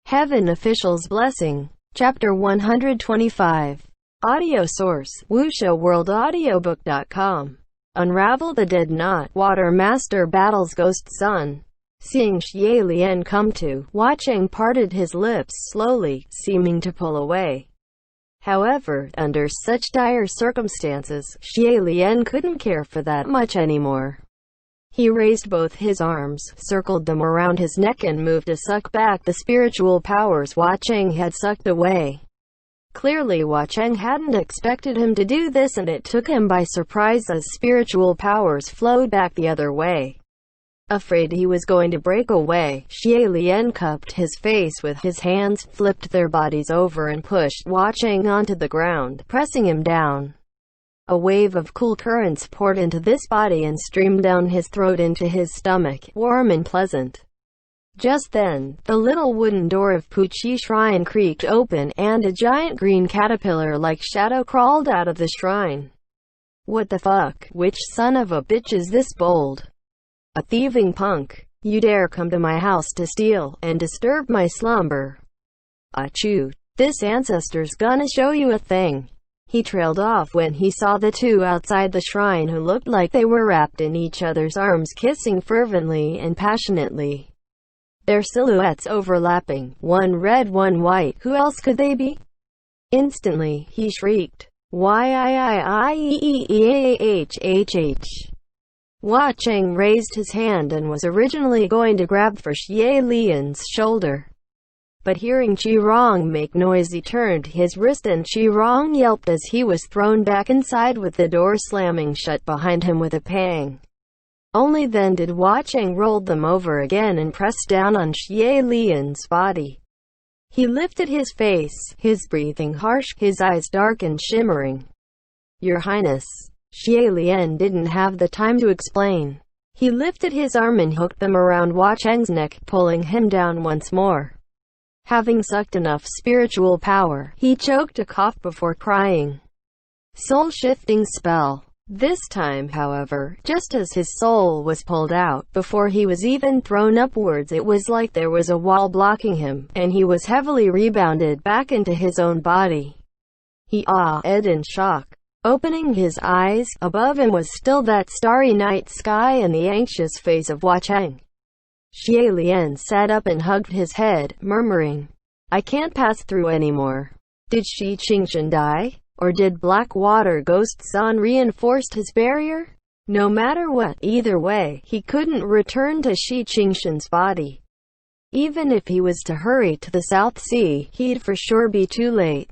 Heaven Official's Blessing. Chapter 125. Audio source: WuXiaWorldAudiobook.com. Unravel the Dead Knot. Water Master battles Ghost Sun. Seeing Xie Lian come to, Hua Cheng parted his lips slowly, seeming to pull away. However, under such dire circumstances, Xie Lian couldn't care for that much anymore. He raised both his arms, circled them around his neck and moved to suck back the spiritual powers Hua Cheng had sucked away. Clearly Hua Cheng hadn't expected him to do this, and it took him by surprise as spiritual powers flowed back the other way. Afraid he was going to break away, Xie Lian cupped his face with his hands, flipped their bodies over and pushed Hua Cheng onto the ground, pressing him down. A wave of cool currents poured into this body and streamed down his throat into his stomach, warm and pleasant. Just then, the little wooden door of Puqi Shrine creaked open, and a giant green caterpillar-like shadow crawled out of the shrine. "What the fuck? Which son of a bitch is this bold? A thieving punk. You dare come to my house to steal and disturb my slumber? Achoo. This ancestor's gonna show you a thing." He trailed off when he saw the two outside the shrine, who looked like they were wrapped in each other's arms, kissing fervently and passionately, their silhouettes overlapping, one red one white. Who else could they be? Instantly, he shrieked, "Y-I-I-I-E-E-A-H-H-H." Hua Cheng raised his hand and was originally going to grab for Xie Lian's shoulder. But hearing Qi Rong make noise, he turned his wrist and Qi Rong yelped as he was thrown back inside, with the door slamming shut behind him with a pang. Only then did Hua Cheng roll them over again and press down on Xie Lian's body. He lifted his face, his breathing harsh, his eyes dark and shimmering. "Your Highness." Xie Lian didn't have the time to explain. He lifted his arm and hooked them around Hua Cheng's neck, pulling him down once more. Having sucked enough spiritual power, he choked a cough before crying. Soul-shifting spell. This time, however, just as his soul was pulled out, before he was even thrown upwards, it was like there was a wall blocking him, and he was heavily rebounded back into his own body. He ah-ed in shock. Opening his eyes, above him was still that starry night sky and the anxious face of Hua Cheng. Xie Lian sat up and hugged his head, murmuring, "I can't pass through anymore." Did Shi Qingshan die? Or did Blackwater Ghost Sun reinforce his barrier? No matter what, either way, he couldn't return to Shi Qingshan's body. Even if he was to hurry to the South Sea, he'd for sure be too late.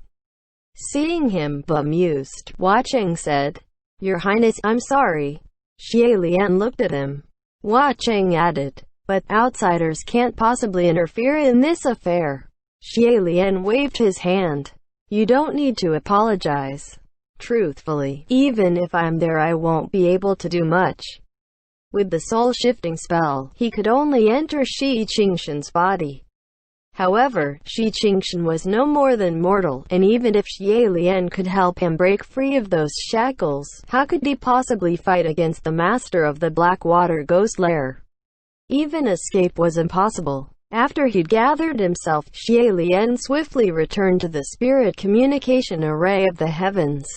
Seeing him bemused, Hua Cheng said, "Your Highness, I'm sorry." Xie Lian looked at him. Hua Cheng added, "But outsiders can't possibly interfere in this affair." Xie Lian waved his hand. "You don't need to apologize. Truthfully, even if I'm there, I won't be able to do much." With the soul-shifting spell, he could only enter Shi Qingshan's body. However, Shi Qingshan was no more than mortal, and even if Xie Lian could help him break free of those shackles, how could he possibly fight against the master of the Blackwater Ghost Lair? Even escape was impossible. After he'd gathered himself, Xie Lian swiftly returned to the spirit communication array of the heavens.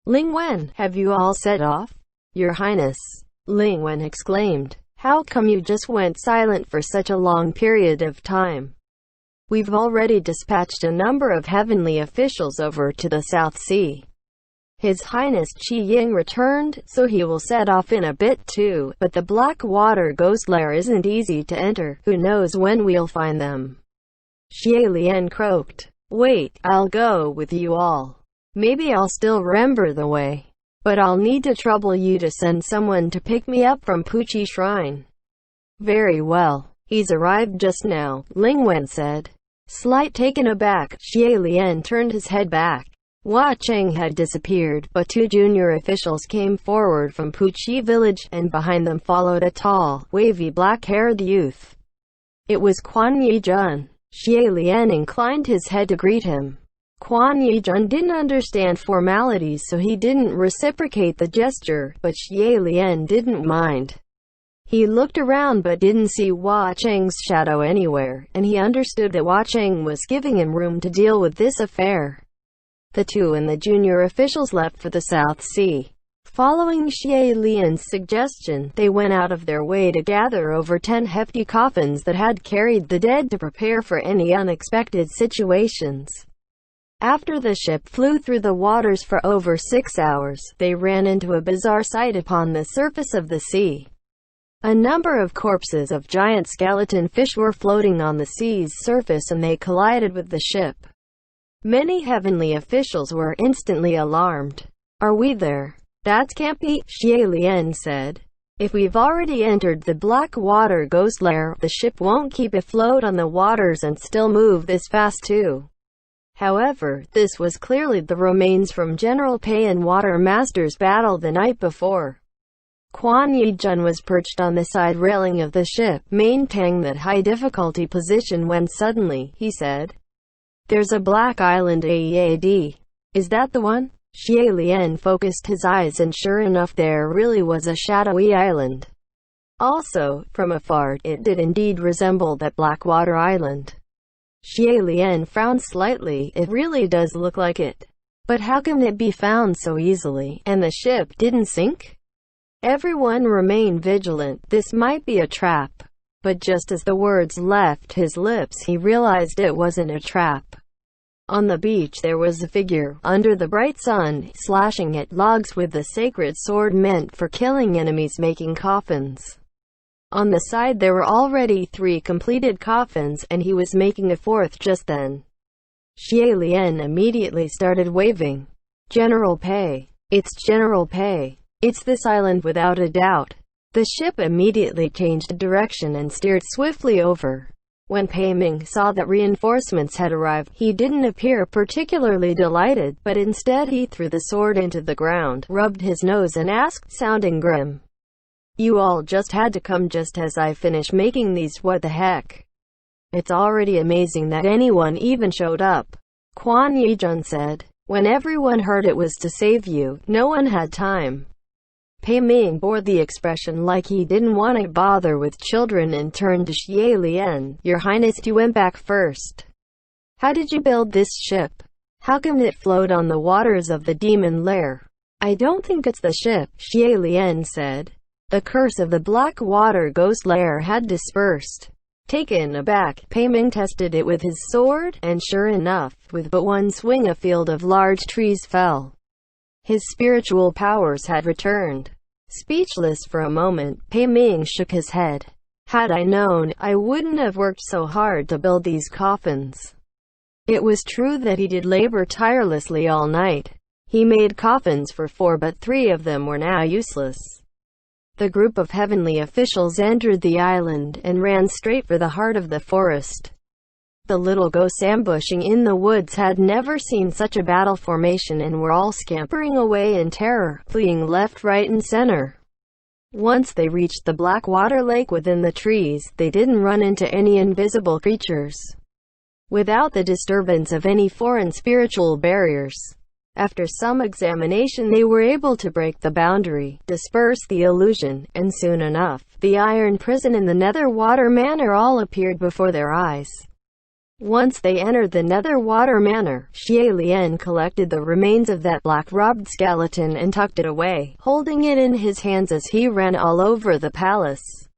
"Ling Wen, have you all set off?" "Your Highness." Ling Wen exclaimed. "How come you just went silent for such a long period of time?" "We've already dispatched a number of heavenly officials over to the South Sea. His Highness Qi Ying returned, so he will set off in a bit too, but the Blackwater Ghost Lair isn't easy to enter. Who knows when we'll find them?" Xie Lian croaked. "Wait, I'll go with you all. Maybe I'll still remember the way. But I'll need to trouble you to send someone to pick me up from Puqi Shrine." "Very well. He's arrived just now," Ling Wen said. Slight taken aback, Xie Lian turned his head back. Hua Cheng had disappeared, but two junior officials came forward from Puqi village, and behind them followed a tall, wavy black-haired youth. It was Quan Yijun. Xie Lian inclined his head to greet him. Quan Yijun didn't understand formalities, so he didn't reciprocate the gesture, but Xie Lian didn't mind. He looked around but didn't see Hua Cheng's shadow anywhere, and he understood that Hua Cheng was giving him room to deal with this affair. The two and the junior officials left for the South Sea. Following Xie Lian's suggestion, they went out of their way to gather over 10 hefty coffins that had carried the dead to prepare for any unexpected situations. After the ship flew through the waters for over 6 hours, they ran into a bizarre sight upon the surface of the sea. A number of corpses of giant skeleton fish were floating on the sea's surface, and they collided with the ship. Many heavenly officials were instantly alarmed. "Are we there? That can't be," Xie Lian said. "If we've already entered the Black Water Ghost Lair, the ship won't keep afloat on the waters and still move this fast too." However, this was clearly the remains from General Pei and Water Master's battle the night before. Quan Yijun was perched on the side railing of the ship, maintaining that high-difficulty position when suddenly, he said, "There's a black island AEAD. Is that the one?" Xie Lian focused his eyes, and sure enough, there really was a shadowy island. Also, from afar, it did indeed resemble that Blackwater Island. Xie Lian frowned slightly. "It really does look like it. But how can it be found so easily, and the ship didn't sink?" Everyone remained vigilant. This might be a trap. But just as the words left his lips, he realized it wasn't a trap. On the beach there was a figure, under the bright sun, slashing at logs with the sacred sword meant for killing enemies, making coffins. On the side there were already 3 completed coffins, and he was making a 4th just then. Xie Lian immediately started waving. "General Pei. It's General Pei. It's this island without a doubt." The ship immediately changed direction and steered swiftly over. When Pei Ming saw that reinforcements had arrived, he didn't appear particularly delighted, but instead he threw the sword into the ground, rubbed his nose and asked, sounding grim, "You all just had to come just as I finished making these? What the heck? It's already amazing that anyone even showed up." Quan Yijun said. "When everyone heard it was to save you, no one had time." Pei Ming bore the expression like he didn't want to bother with children and turned to Xie Lian. "Your Highness, you went back first. How did you build this ship? How can it float on the waters of the demon lair?" "I don't think it's the ship," Xie Lian said. The curse of the Black Water Ghost Lair had dispersed. Taken aback, Pei Ming tested it with his sword, and sure enough, with but one swing a field of large trees fell. His spiritual powers had returned. Speechless for a moment, Pei Ming shook his head. "Had I known, I wouldn't have worked so hard to build these coffins." It was true that he did labor tirelessly all night. He made coffins for 4, but 3 of them were now useless. The group of heavenly officials entered the island and ran straight for the heart of the forest. The little ghosts ambushing in the woods had never seen such a battle formation and were all scampering away in terror, fleeing left, right and center. Once they reached the black water lake within the trees, they didn't run into any invisible creatures. Without the disturbance of any foreign spiritual barriers. After some examination they were able to break the boundary, disperse the illusion, and soon enough, the iron prison and the Nether Water Manor all appeared before their eyes. Once they entered the Nether Water Manor, Xie Lian collected the remains of that black-robed skeleton and tucked it away, holding it in his hands as he ran all over the palace.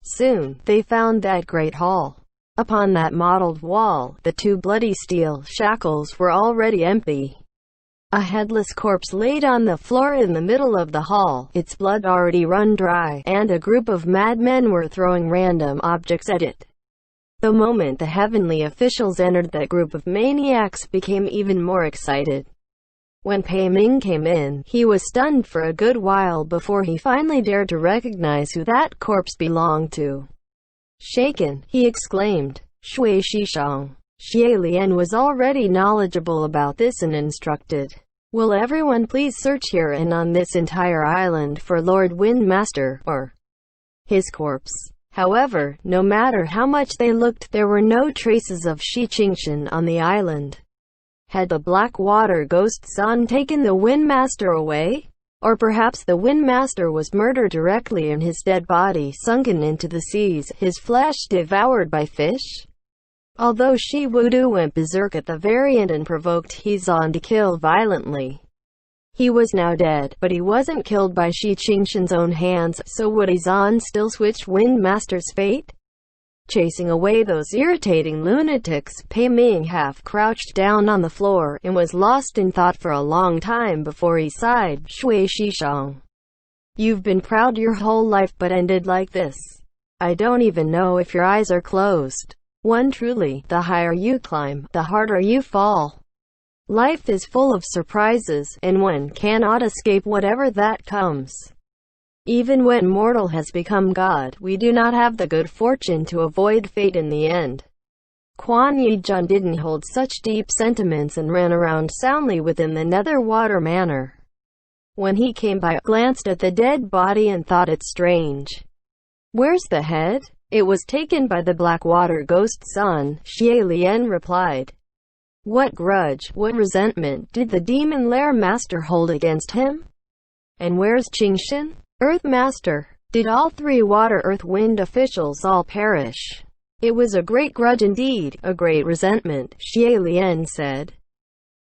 Soon, they found that great hall. Upon that mottled wall, the 2 bloody steel shackles were already empty. A headless corpse laid on the floor in the middle of the hall, its blood already run dry, and a group of madmen were throwing random objects at it. The moment the heavenly officials entered, that group of maniacs became even more excited. When Pei Ming came in, he was stunned for a good while before he finally dared to recognize who that corpse belonged to. Shaken, he exclaimed, "Shui Shishang." Xie Lian was already knowledgeable about this and instructed, "Will everyone please search here and on this entire island for Lord Windmaster, or his corpse?" However, no matter how much they looked, there were no traces of Shi Qingshan on the island. Had the Black Water Ghost Sun taken the Windmaster away? Or perhaps the Wind Master was murdered directly and his dead body sunken into the seas, his flesh devoured by fish? Although Shi Wudu went berserk at the very end and provoked He-Zan to kill violently, he was now dead, but he wasn't killed by Shi Qingshan's own hands, so would He-Zan still switch Wind Master's fate? Chasing away those irritating lunatics, Pei Ming half-crouched down on the floor, and was lost in thought for a long time before he sighed. Shui Shishang. You've been proud your whole life but ended like this. I don't even know if your eyes are closed. One truly, the higher you climb, the harder you fall. Life is full of surprises, and one cannot escape whatever that comes. Even when mortal has become God, we do not have the good fortune to avoid fate in the end. Quan Yi-jun didn't hold such deep sentiments and ran around soundly within the Netherwater Manor. When he came by, glanced at the dead body and thought it strange. Where's the head? It was taken by the Blackwater Ghost's son, Xie Lian replied. What grudge, what resentment did the Demon Lair Master hold against him? And where's Qingshan? Earth Master. Did all three Water Earth Wind officials all perish? It was a great grudge indeed, a great resentment, Xie Lian said.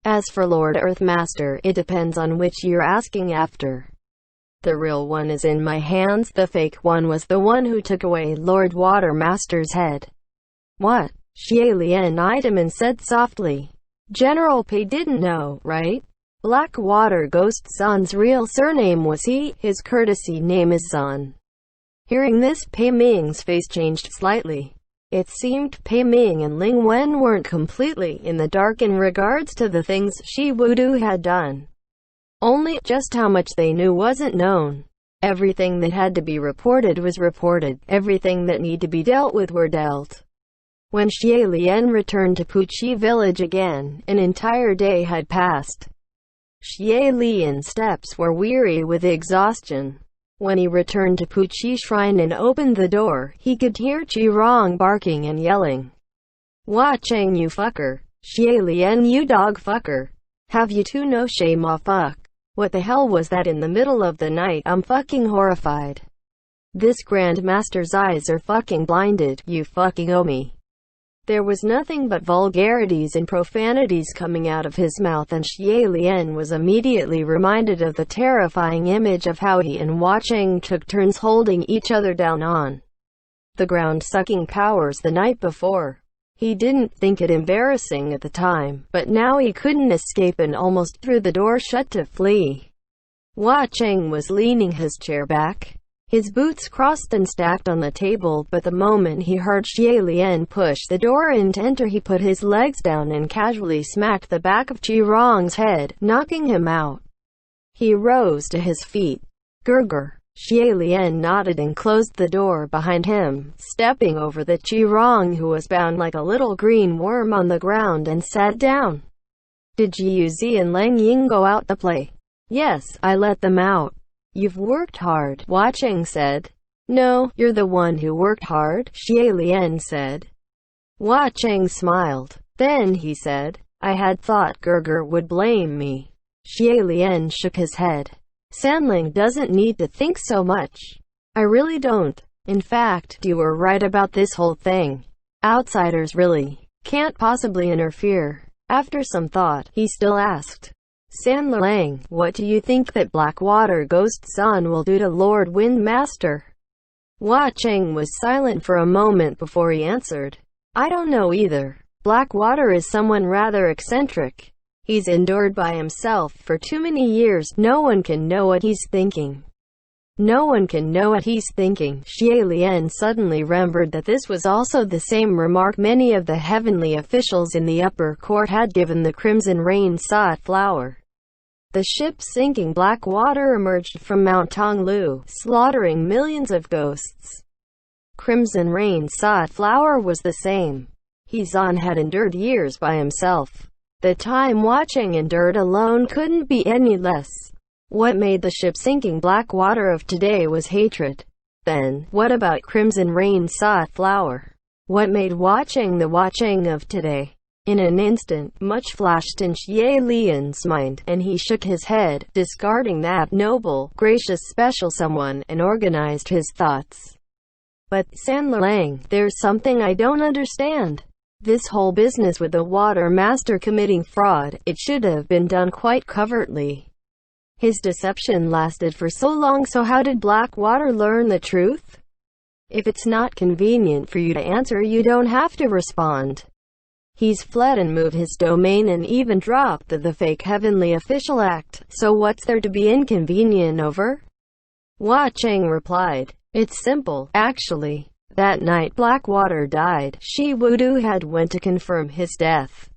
As for Lord Earth Master, it depends on which you're asking after. The real one is in my hands, the fake one was the one who took away Lord Water Master's head. What? Xie Lian eyed him and said softly. General Pei didn't know, right? Blackwater Ghost Zan's real surname was He, his courtesy name is Zan. Hearing this, Pei Ming's face changed slightly. It seemed Pei Ming and Ling Wen weren't completely in the dark in regards to the things Shi Wudu had done. Only just how much they knew wasn't known. Everything that had to be reported was reported, everything that needed to be dealt with were dealt. When Xie Lian returned to Puqi village again, an entire day had passed. Xie Lian's steps were weary with exhaustion. When he returned to Puqi Shrine and opened the door, he could hear Qirong barking and yelling. Hua Cheng you fucker. Xie Lian you dog fucker. Have you two no shame ah fuck. What the hell was that in the middle of the night? I'm fucking horrified. This Grand Master's eyes are fucking blinded, you fucking owe me. There was nothing but vulgarities and profanities coming out of his mouth, and Xie Lian was immediately reminded of the terrifying image of how he and Hua Cheng took turns holding each other down on the ground sucking powers the night before. He didn't think it embarrassing at the time, but now he couldn't escape and almost threw the door shut to flee. Hua Cheng was leaning his chair back, his boots crossed and stacked on the table, but the moment he heard Xie Lian push the door in to enter, he put his legs down and casually smacked the back of Qirong's head, knocking him out. He rose to his feet. Gurgur. Xie Lian nodded and closed the door behind him, stepping over the Qirong who was bound like a little green worm on the ground, and sat down. Did Jiu Zi and Lang Ying go out to play? Yes, I let them out. You've worked hard, Hua Cheng said. No, you're the one who worked hard, Xie Lian said. Hua Cheng smiled. Then he said, I had thought Gurgur would blame me. Xie Lian shook his head. Sanling doesn't need to think so much. I really don't. In fact, you were right about this whole thing. Outsiders really can't possibly interfere. After some thought, he still asked. San Lang, what do you think that Blackwater Ghost Zan will do to Lord Wind Master? Hua Cheng was silent for a moment before he answered. I don't know either. Blackwater is someone rather eccentric. He's endured by himself for too many years. No one can know what he's thinking. No one can know what he's thinking. Xie Lian suddenly remembered that this was also the same remark many of the heavenly officials in the upper court had given the Crimson Rain Sought Flower. The ship sinking Blackwater emerged from Mount Tonglu, slaughtering millions of ghosts. Crimson Rain Sought Flower was the same. He-Zan had endured years by himself. The time Hua Cheng endured alone couldn't be any less. What made the ship sinking Blackwater of today was hatred. Then, what about Crimson Rain Sought Flower? What made Hua Cheng the Hua Cheng of today? In an instant, much flashed in Xie Lian's mind, and he shook his head, discarding that noble, gracious special someone, and organized his thoughts. But, San Lang, there's something I don't understand. This whole business with the water master committing fraud, it should have been done quite covertly. His deception lasted for so long, so how did Blackwater learn the truth? If it's not convenient for you to answer, you don't have to respond. He's fled and moved his domain and even dropped the fake Heavenly Official Act, so what's there to be inconvenient over? Hua Cheng replied, it's simple, actually. That night Blackwater died, Shi Wudu had went to confirm his death.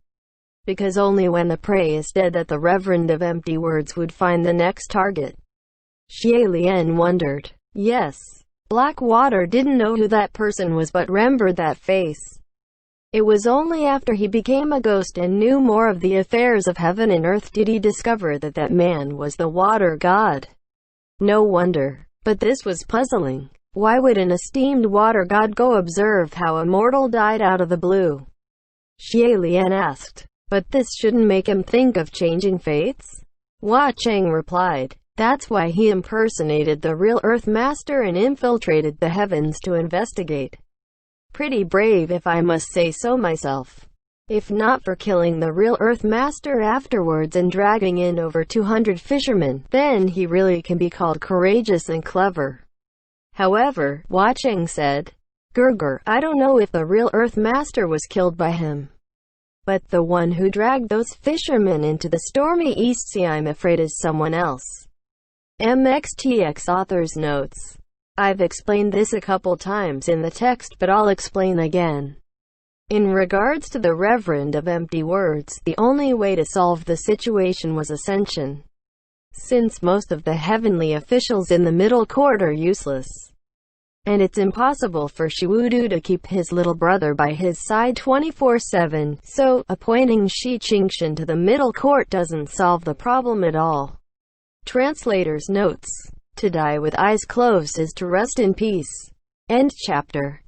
Because only when the prey is dead that the Reverend of Empty Words would find the next target. Xie Lian wondered. Yes. Blackwater didn't know who that person was but remembered that face. It was only after he became a ghost and knew more of the affairs of heaven and earth did he discover that that man was the water god. No wonder. But this was puzzling. Why would an esteemed water god go observe how a mortal died out of the blue? Xie Lian asked. But this shouldn't make him think of changing fates? Hua Cheng replied. That's why he impersonated the real Earth Master and infiltrated the heavens to investigate. Pretty brave if I must say so myself. If not for killing the real Earth Master afterwards and dragging in over 200 fishermen, then he really can be called courageous and clever. However, Hua Cheng said, Gerger, I don't know if the real Earth Master was killed by him. But the one who dragged those fishermen into the stormy East Sea I'm afraid is someone else. MXTX Author's Notes. I've explained this a couple times in the text but I'll explain again. In regards to the Reverend of Empty Words, the only way to solve the situation was ascension. Since most of the heavenly officials in the middle court are useless. And it's impossible for Shi Wudu to keep his little brother by his side 24/7, so, appointing Shi Qingshan to the middle court doesn't solve the problem at all. Translator's notes. To die with eyes closed is to rest in peace. End chapter.